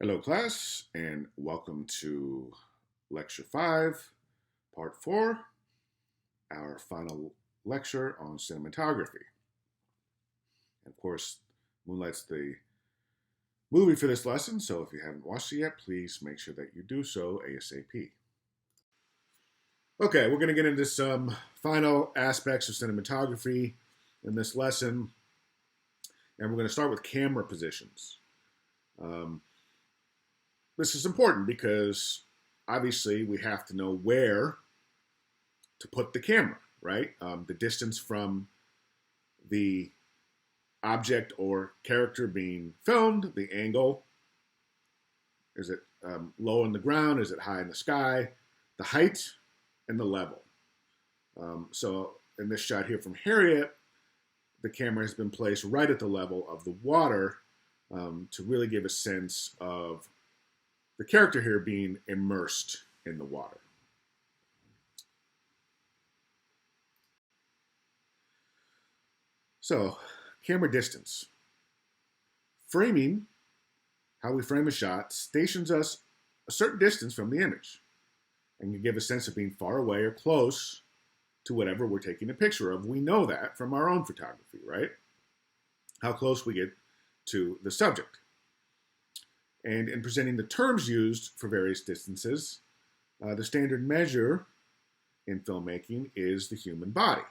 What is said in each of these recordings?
Hello, class, and welcome to Lecture 5, Part 4, our final lecture on cinematography. And of course, Moonlight's the movie for this lesson, so if you haven't watched it yet, please make sure that you do so ASAP. Okay, we're going to get into some final aspects of cinematography in this lesson, and we're going to start with camera positions. This is important because obviously we have to know where to put the camera, right? The distance from the object or character being filmed, the angle. Is it low on the ground? Is it high in the sky? The height and the level. So in this shot here from Harriet, the camera has been placed right at the level of the water to really give a sense of the character here being immersed in the water. So, camera distance. Framing, how we frame a shot, stations us a certain distance from the image and can give a sense of being far away or close to whatever we're taking a picture of. We know that from our own photography, right? How close we get to the subject. And in presenting the terms used for various distances, the standard measure in filmmaking is the human body.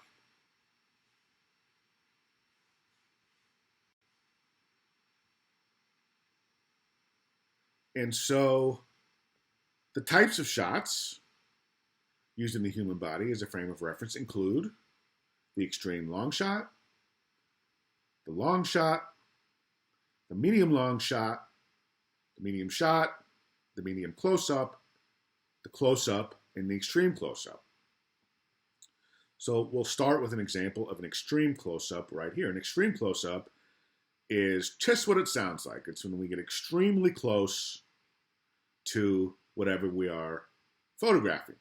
And so the types of shots used in the human body as a frame of reference include the extreme long shot, the long shot, the medium long shot, the medium shot, the medium close-up, the close-up, and the extreme close-up. So we'll start with an example of an extreme close-up right here. An extreme close-up is just what it sounds like. It's when we get extremely close to whatever we are photographing.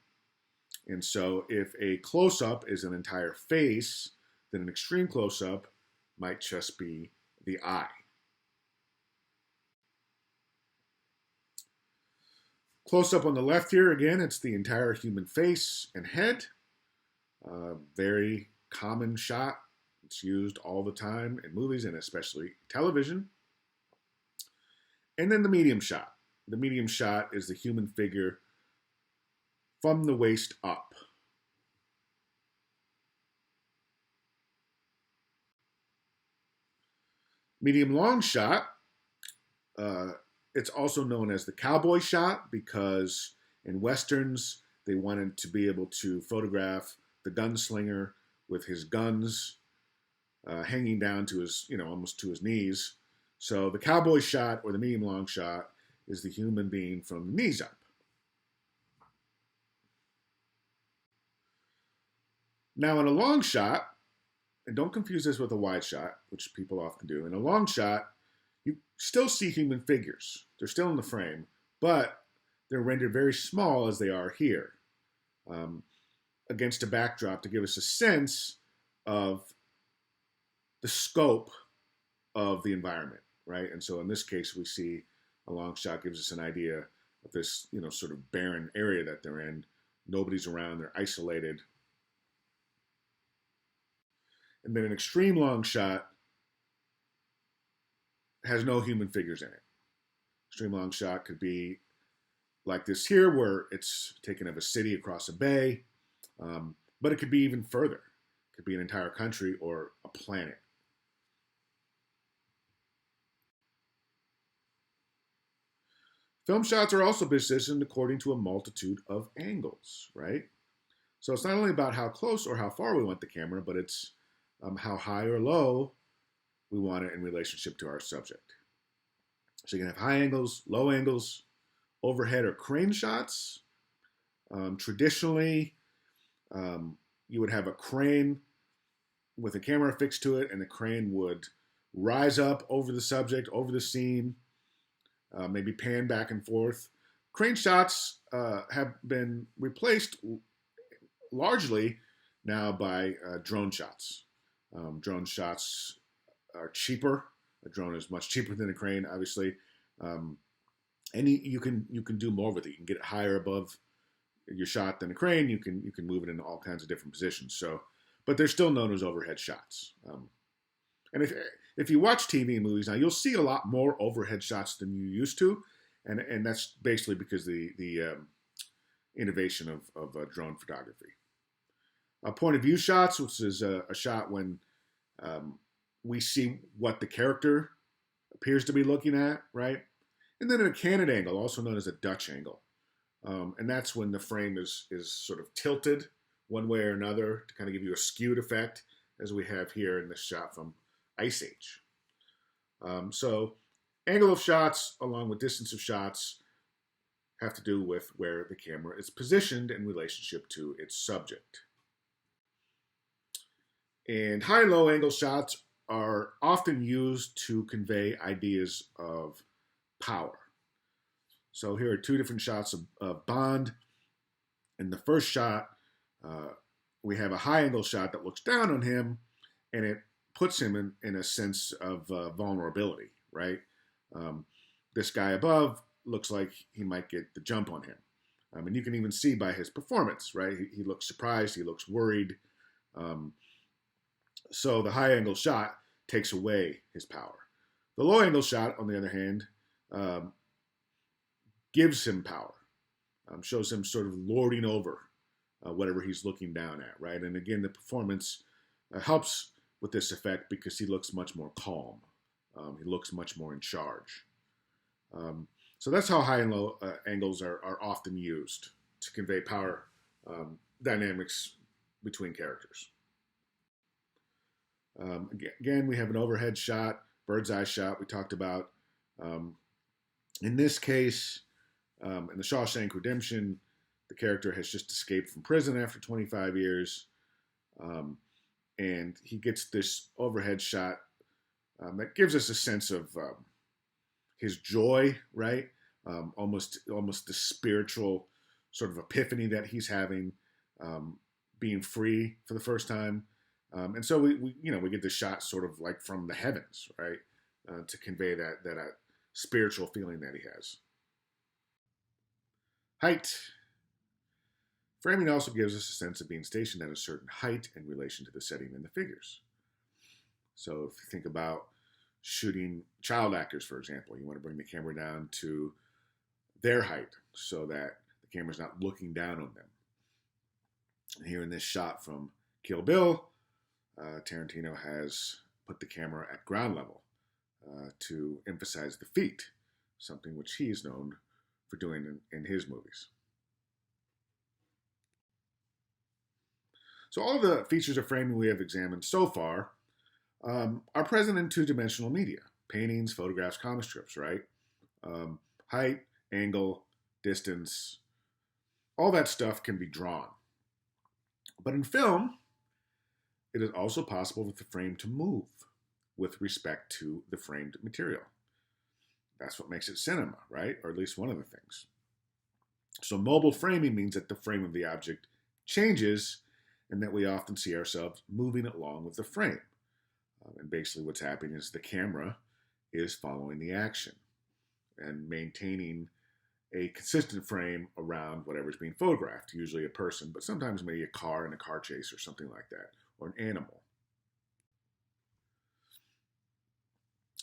And so if a close-up is an entire face, then an extreme close-up might just be the eye. Close-up on the left here, again, it's the entire human face and head. Very common shot. It's used all the time in movies and especially television. And then the medium shot. The medium shot is the human figure from the waist up. Medium long shot, it's also known as the cowboy shot because in Westerns, they wanted to be able to photograph the gunslinger with his guns hanging down to his, almost to his knees. So the cowboy shot or the medium long shot is the human being from the knees up. Now in a long shot, and don't confuse this with a wide shot, which people often do. In a long shot, you still see human figures. They're still in the frame, but they're rendered very small as they are here against a backdrop to give us a sense of the scope of the environment, right? And so in this case, we see a long shot gives us an idea of this, sort of barren area that they're in. Nobody's around, they're isolated. And then an extreme long shot has no human figures in it. Extreme long shot could be like this here, where it's taken of a city across a bay, but it could be even further. It could be an entire country or a planet. Film shots are also positioned according to a multitude of angles, right? So it's not only about how close or how far we want the camera, but it's how high or low we want it in relationship to our subject. So you can have high angles, low angles, overhead or crane shots. Traditionally, you would have a crane with a camera fixed to it, and the crane would rise up over the subject, over the scene, maybe pan back and forth. Crane shots have been replaced largely now by drone shots. Drone shots are cheaper. A drone is much cheaper than a crane, obviously. And you can do more with it. You can get it higher above your shot than a crane. You can move it in all kinds of different positions. So, but they're still known as overhead shots. And if you watch TV and movies now, you'll see a lot more overhead shots than you used to, and that's basically because the innovation of drone photography. Point of view shots, which is a shot when um, we see what the character appears to be looking at, right? And then a candid angle, also known as a Dutch angle, and that's when the frame is sort of tilted one way or another to kind of give you a skewed effect, as we have here in this shot from Ice Age. So angle of shots along with distance of shots have to do with where the camera is positioned in relationship to its subject. And high and low angle shots are often used to convey ideas of power. So here are two different shots of Bond. In the first shot, we have a high angle shot that looks down on him, and it puts him in a sense of vulnerability, right? This guy above looks like he might get the jump on him. And you can even see by his performance, right? He looks surprised, he looks worried. So the high angle shot takes away his power. The low angle shot, on the other hand, gives him power, shows him sort of lording over whatever he's looking down at, right? And again, the performance helps with this effect because he looks much more calm. He looks much more in charge. So that's how high and low angles are often used to convey power dynamics between characters. Again, we have an overhead shot, bird's eye shot we talked about. In this case, in the Shawshank Redemption, the character has just escaped from prison after 25 years. And he gets this overhead shot that gives us a sense of his joy, right? Almost the spiritual sort of epiphany that he's having, being free for the first time. And so we get this shot sort of like from the heavens, right? To convey that spiritual feeling that he has. Height. Framing also gives us a sense of being stationed at a certain height in relation to the setting and the figures. So if you think about shooting child actors, for example, you want to bring the camera down to their height so that the camera's not looking down on them. And here in this shot from Kill Bill, Tarantino has put the camera at ground level to emphasize the feet, something which he is known for doing in his movies. So all the features of framing we have examined so far are present in two-dimensional media: paintings, photographs, comic strips, right? Height, angle, distance, all that stuff can be drawn. But in film, it is also possible for the frame to move with respect to the framed material. That's what makes it cinema, right? Or at least one of the things. So mobile framing means that the frame of the object changes and that we often see ourselves moving along with the frame. And basically what's happening is the camera is following the action and maintaining a consistent frame around whatever's being photographed, usually a person, but sometimes maybe a car in a car chase or something like that, or an animal.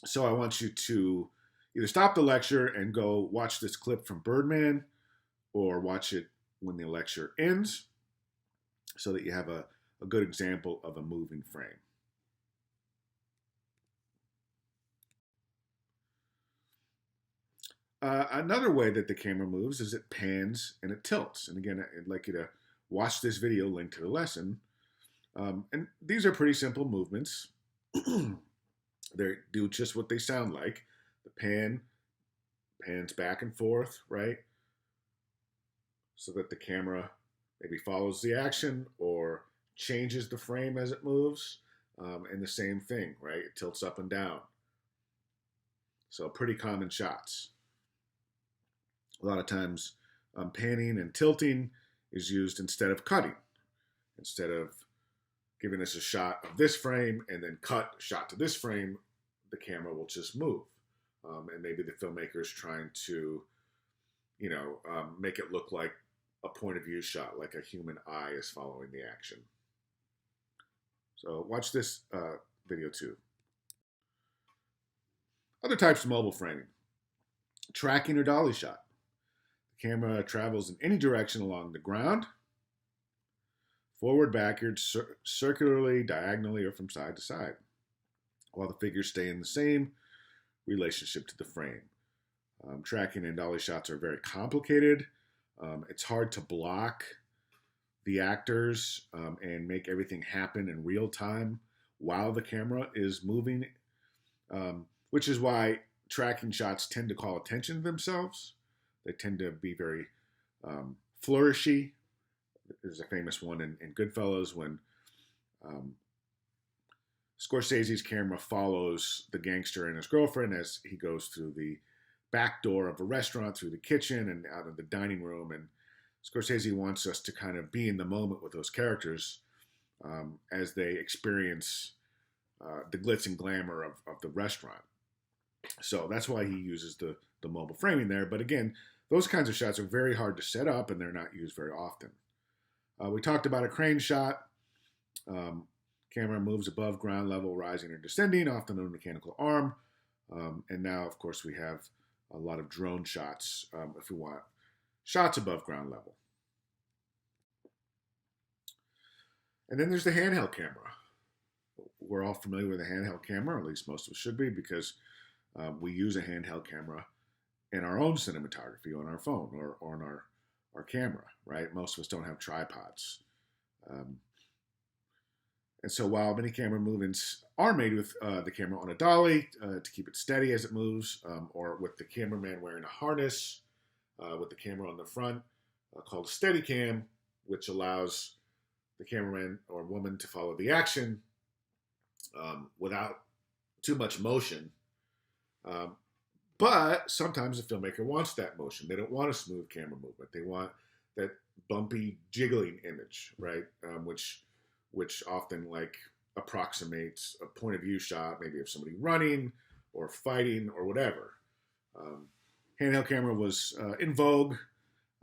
So I want you to either stop the lecture and go watch this clip from Birdman, or watch it when the lecture ends so that you have a good example of a moving frame. Another way that the camera moves is it pans and it tilts. And again, I'd like you to watch this video linked to the lesson. And these are pretty simple movements. They do just what they sound like. The pans back and forth, right? So that the camera maybe follows the action or changes the frame as it moves. And the same thing, right? It tilts up and down. So pretty common shots. A lot of times panning and tilting is used instead of cutting. Instead of giving us a shot of this frame and then cut shot to this frame, the camera will just move. And maybe the filmmaker is trying to make it look like a point of view shot, like a human eye is following the action. So watch this video too. Other types of mobile framing. Tracking or dolly shot. The camera travels in any direction along the ground, forward, backward, circularly, diagonally, or from side to side, while the figures stay in the same relationship to the frame. Tracking and dolly shots are very complicated. It's hard to block the actors and make everything happen in real time while the camera is moving, which is why tracking shots tend to call attention to themselves. They tend to be very flourishy. There's a famous one in Goodfellas when Scorsese's camera follows the gangster and his girlfriend as he goes through the back door of a restaurant, through the kitchen, and out of the dining room. And Scorsese wants us to kind of be in the moment with those characters as they experience the glitz and glamour of the restaurant. So that's why he uses the mobile framing there. But again, those kinds of shots are very hard to set up, and they're not used very often. We talked about a crane shot. Camera moves above ground level, rising or descending, often on a mechanical arm. And now, of course, we have a lot of drone shots if we want shots above ground level. And then there's the handheld camera. We're all familiar with a handheld camera, or at least most of us should be, because we use a handheld camera in our own cinematography on our phone or on our camera, right? Most of us don't have tripods. And so while many camera movements are made with the camera on a dolly to keep it steady as it moves, or with the cameraman wearing a harness with the camera on the front called a steady cam, which allows the cameraman or woman to follow the action without too much motion. But sometimes the filmmaker wants that motion. They don't want a smooth camera movement. They want that bumpy, jiggling image, right? Which often approximates a point of view shot, maybe of somebody running or fighting or whatever. Handheld camera was in vogue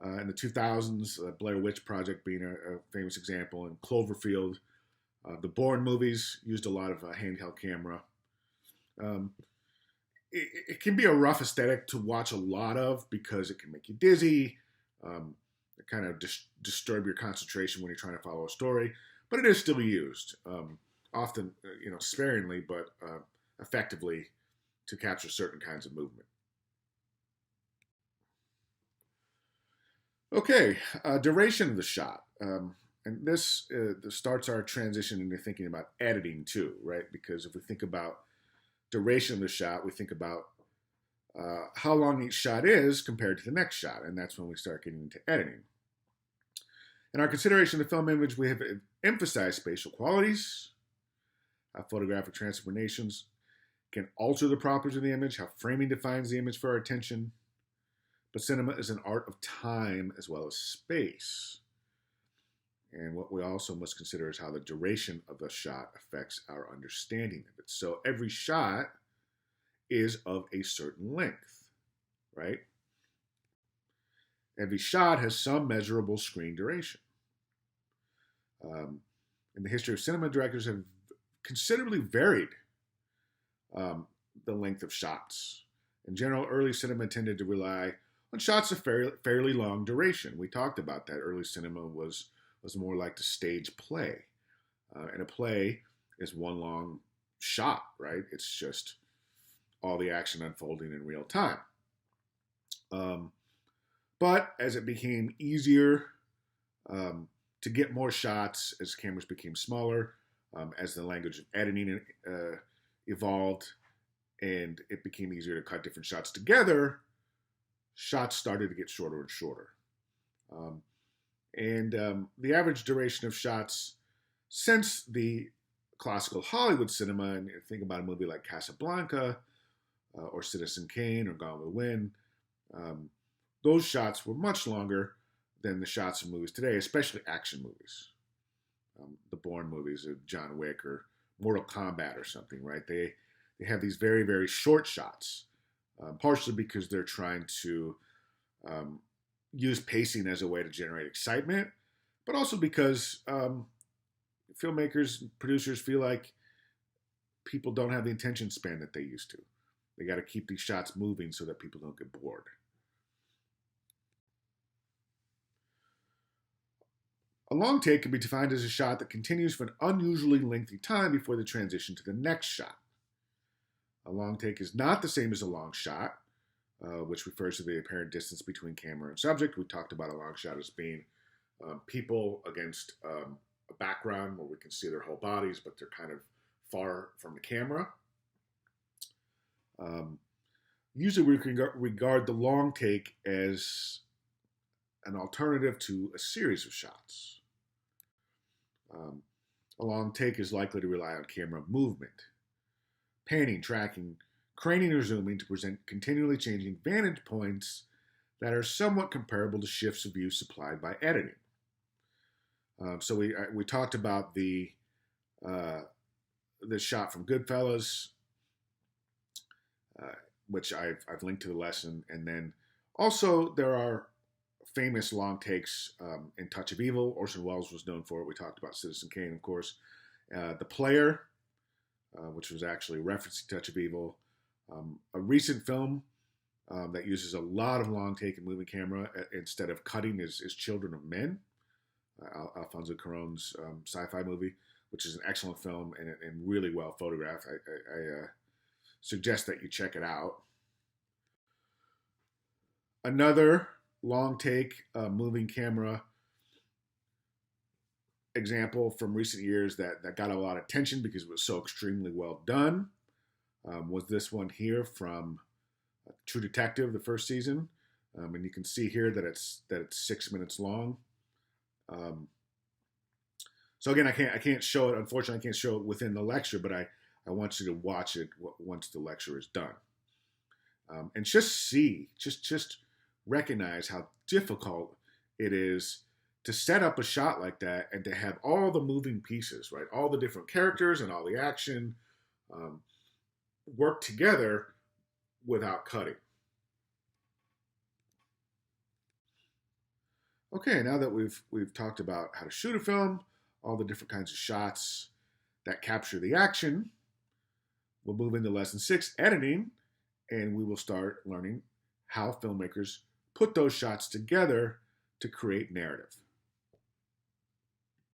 in the 2000s, Blair Witch Project being a famous example, and Cloverfield. The Bourne movies used a lot of handheld camera. It can be a rough aesthetic to watch a lot of because it can make you dizzy. It kind of disturb your concentration when you're trying to follow a story. But it is still used, often, sparingly, but effectively to capture certain kinds of movement. Okay, duration of the shot. And this starts our transition into thinking about editing too, right? Because if we think about duration of the shot, we think about how long each shot is compared to the next shot. And that's when we start getting into editing. In our consideration of the film image, we have emphasized spatial qualities, how photographic transformations can alter the properties of the image, how framing defines the image for our attention. But cinema is an art of time as well as space. And what we also must consider is how the duration of the shot affects our understanding of it. So every shot is of a certain length, right? Every shot has some measurable screen duration. In the history of cinema, directors have considerably varied the length of shots. In general, early cinema tended to rely on shots of fairly long duration. We talked about that. Early cinema was more like the stage play. And a play is one long shot, right? It's just all the action unfolding in real time. But as it became easier to get more shots, as cameras became smaller, as the language of editing evolved, and it became easier to cut different shots together, shots started to get shorter and shorter. The average duration of shots since the classical Hollywood cinema, and you think about a movie like Casablanca or Citizen Kane or Gone with the Wind, those shots were much longer than the shots of movies today, especially action movies. The Bourne movies of John Wick or Mortal Kombat or something, right? They have these very, very short shots, partially because they're trying to um, use pacing as a way to generate excitement, but also because filmmakers, producers feel like people don't have the attention span that they used to. They got to keep these shots moving so that people don't get bored. A long take can be defined as a shot that continues for an unusually lengthy time before the transition to the next shot. A long take is not the same as a long shot, which refers to the apparent distance between camera and subject. We talked about a long shot as being people against a background where we can see their whole bodies, but they're kind of far from the camera. Usually we can regard the long take as an alternative to a series of shots. A long take is likely to rely on camera movement, panning, tracking, craning, or zooming to present continually changing vantage points that are somewhat comparable to shifts of view supplied by editing. So we talked about the shot from Goodfellas, which I've linked to the lesson, and then also there are famous long takes in Touch of Evil. Orson Welles was known for it. We talked about Citizen Kane, of course. The Player, which was actually referencing Touch of Evil. A recent film that uses a lot of long take and moving camera instead of cutting is Children of Men, Alfonso Cuarón's sci-fi movie, which is an excellent film and really well photographed. I suggest that you check it out. Another long take moving camera example from recent years that got a lot of attention because it was so extremely well done was this one here from True Detective, the first season. And you can see here that it's 6 minutes long. So again, I can't show it. Unfortunately, I can't show it within the lecture, but I want you to watch it once the lecture is done, and just recognize how difficult it is to set up a shot like that and to have all the moving pieces, right? All the different characters and all the action work together without cutting. Okay, now that we've talked about how to shoot a film, all the different kinds of shots that capture the action, we'll move into lesson 6, editing, and we will start learning how filmmakers put those shots together to create narrative.